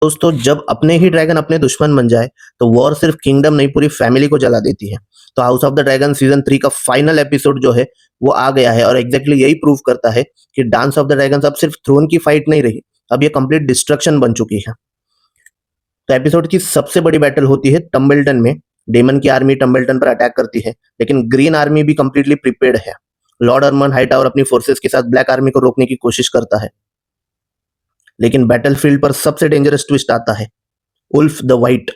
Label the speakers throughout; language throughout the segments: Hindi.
Speaker 1: दोस्तों, जब अपने ही ड्रैगन अपने दुश्मन बन जाए तो वॉर सिर्फ किंगडम नहीं पूरी फैमिली को जला देती है। तो house of the dragon season 3 का फाइनल एपिसोड जो है वो आ गया है और एग्जैक्टली यही प्रूव करता है कि डांस ऑफ द ड्रैगन्स अब सिर्फ थ्रोन की फाइट नहीं रही, अब ये कंप्लीट डिस्ट्रक्शन बन चुकी है। तो एपिसोड की सबसे बड़ी बैटल होती है टम्बलटन में। डेमन की आर्मी टम्बलटन पर अटैक करती है, लेकिन ग्रीन आर्मी भी कंप्लीटली प्रिपेयर्ड है। लॉर्ड अर्मन हाईटावर अपनी फोर्सेस के साथ ब्लैक आर्मी को रोकने की कोशिश करता है, लेकिन बैटलफील्ड पर सबसे डेंजरस ट्विस्ट आता है। Wolf the white.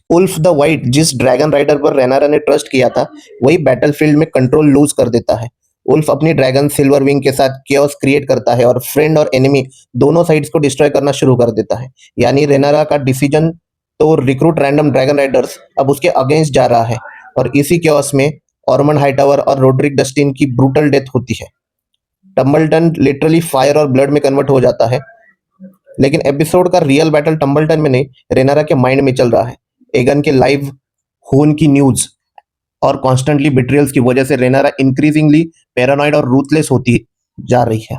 Speaker 1: Wolf the white जिस ड्रैगन राइडर पर रेनारा ने ट्रस्ट किया था, वही बैटलफील्ड में कंट्रोल लूज कर देता है। उल्फ अपनी ड्रैगन सिल्वर विंग के साथ केओस क्रिएट करता है और फ्रेंड और एनिमी दोनों साइड्स को डिस्ट्रॉय करना शुरू कर देता है। यानी रेनारा का डिसीजन तो रिक्रूट रैंडम ड्रैगन राइडर्स अब उसके अगेंस्ट जा रहा है, और इसी केओस में ऑर्मन हाईटावर और रोड्रिक डस्टिन की ब्रूटल डेथ होती है। टम्बलटन लिटरली फायर और ब्लड में कन्वर्ट हो जाता है। लेकिन एपिसोड का रियल बैटल टम्बलटन में नहीं, रेनारा के माइंड में चल रहा है। एगन के लाइव खून की न्यूज और कॉन्स्टेंटली बिट्रियल्स की वजह से रेनारा इंक्रीजिंगली पैरानॉइड और रूथलेस होती जा रही है।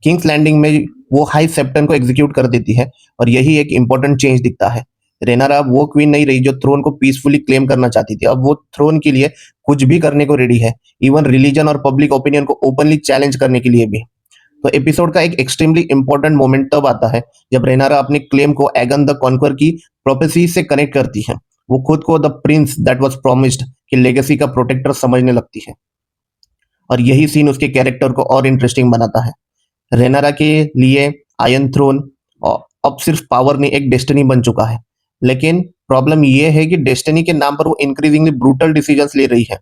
Speaker 1: किंग्स लैंडिंग में वो हाई सेप्टन को एग्जीक्यूट कर देती है, और यही एक इंपॉर्टेंट चेंज दिखता है। रेनारा वो क्वीन नहीं रही जो थ्रोन को पीसफुली क्लेम करना चाहती थी। अब वो थ्रोन के लिए कुछ भी करने को रेडी है, इवन रिलीजन और पब्लिक ओपिनियन को ओपनली चैलेंज करने के लिए भी। तो एपिसोड का एक एक्सट्रीमली इंपॉर्टेंट मोमेंट तब आता है जब रेनारा अपने क्लेम को एगन द कॉन्कर की प्रोफेसी से कनेक्ट करती है। वो खुद को the Prince that was promised की लेगेसी का प्रोटेक्टर समझने लगती है, और यही सीन उसके कैरेक्टर को और इंटरेस्टिंग बनाता है। रेनारा के लिए आयरन थ्रोन अब सिर्फ पावर नहीं, एक डेस्टिनी बन चुका है। लेकिन प्रॉब्लम यह है कि डेस्टिनी के नाम पर वो इंक्रीजिंगली ब्रूटल डिसीजंस ले रही है।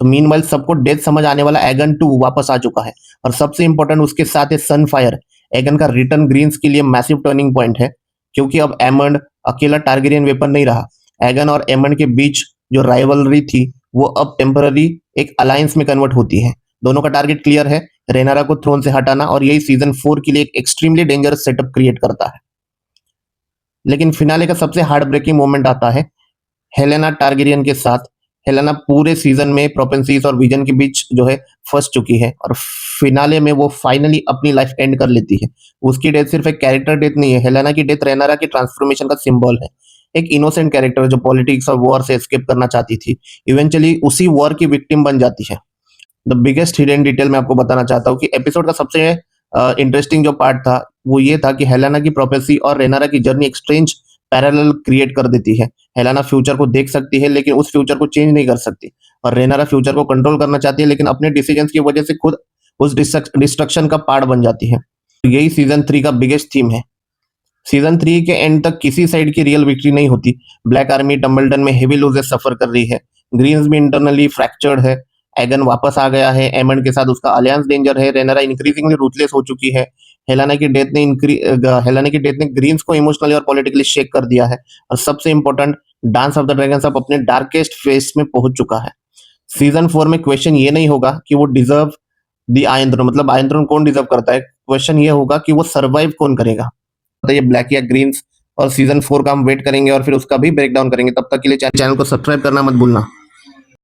Speaker 1: तो मीनवाइल सबको डेथ समझ आने वाला एगन 2 वापस आ चुका है, और सबसे इंपॉर्टेंट उसके साथ है सनफायर। एगन का रिटर्न ग्रीन्स के लिए मैसिव टर्निंग पॉइंट है, क्योंकि अब एमंड अकेला टारगेरियन वेपन नहीं रहा। एगन और एमंड के बीच जो राइवलरी थी वो अब टेम्पररी एक अलायंस में कन्वर्ट होती है। दोनों का टारगेट क्लियर है, रेनारा को थ्रोन से हटाना, और यही सीजन 4 के लिए एक एक्सट्रीमली डेंजरस सेटअप क्रिएट करता है। लेकिन फिनाले का सबसे हार्ट ब्रेकिंग मोमेंट आता है हेलेना टारगेरियन के साथ। हेलेना पूरे सीजन में प्रोपेंसीज और विजन के बीच जो है फंस चुकी है, और फिनाले में वो फाइनली अपनी लाइफ एंड कर लेती है। उसकी डेथ सिर्फ एक कैरेक्टर डेथ नहीं है, हेलेना की डेथ रेनारा की ट्रांसफॉर्मेशन का सिंबल है। एक इनोसेंट कैरेक्टर जो पॉलिटिक्स और वॉर से एस्केप करना चाहती थी, इवेंचुअली उसी वॉर की विक्टिम बन जाती है। द बिगेस्ट हिडन डिटेल मैं आपको बताना चाहता हूँ कि एपिसोड का सबसे इंटरेस्टिंग जो पार्ट था वो ये था कि हेलेना की प्रोफेसी और रेनारा की जर्नी एक स्ट्रेंज पैरेलल क्रिएट कर देती है। हेलेना फ्यूचर को देख सकती है, लेकिन उस फ्यूचर को चेंज नहीं कर सकती, और रेनारा फ्यूचर को कंट्रोल करना चाहती है, लेकिन अपने डिसीजंस की वजह से खुद उस डिस्ट्रक्शन का पार्ट बन जाती है। यही सीजन 3 का बिगेस्ट थीम है। सीजन 3 के एंड तक किसी साइड की रियल विक्ट्री नहीं होती। ब्लैक आर्मी टम्बलटन में हेवी लूजेस सफर कर रही है, ग्रीन्स भी इंटरनली फ्रैक्चर्ड है, एगन वापस आ गया है, एमंड के साथ उसका अलियंस डेंजर है, रेनारा इंक्रीजिंगली रूथलेस हो चुकी है। हेलेना की डेथ ने ग्रीन्स को इमोशनली और पॉलिटिकली शेक कर दिया है, और सबसे important, dance of the dragons अब अपने डार्केस्ट फेस में पहुंच चुका है। सीजन 4 में क्वेश्चन ये नहीं होगा कि वो डिजर्व द आयरन थ्रोन, मतलब आयरन थ्रोन कौन डिजर्व करता है, क्वेश्चन ये होगा कि वो सर्वाइव कौन करेगा। तो ये ब्लैक या ग्रीन्स, और सीजन 4 का हम वेट करेंगे और फिर उसका भी ब्रेकडाउन करेंगे। तब तक के लिए चैनल को सब्सक्राइब करना मत भूलना।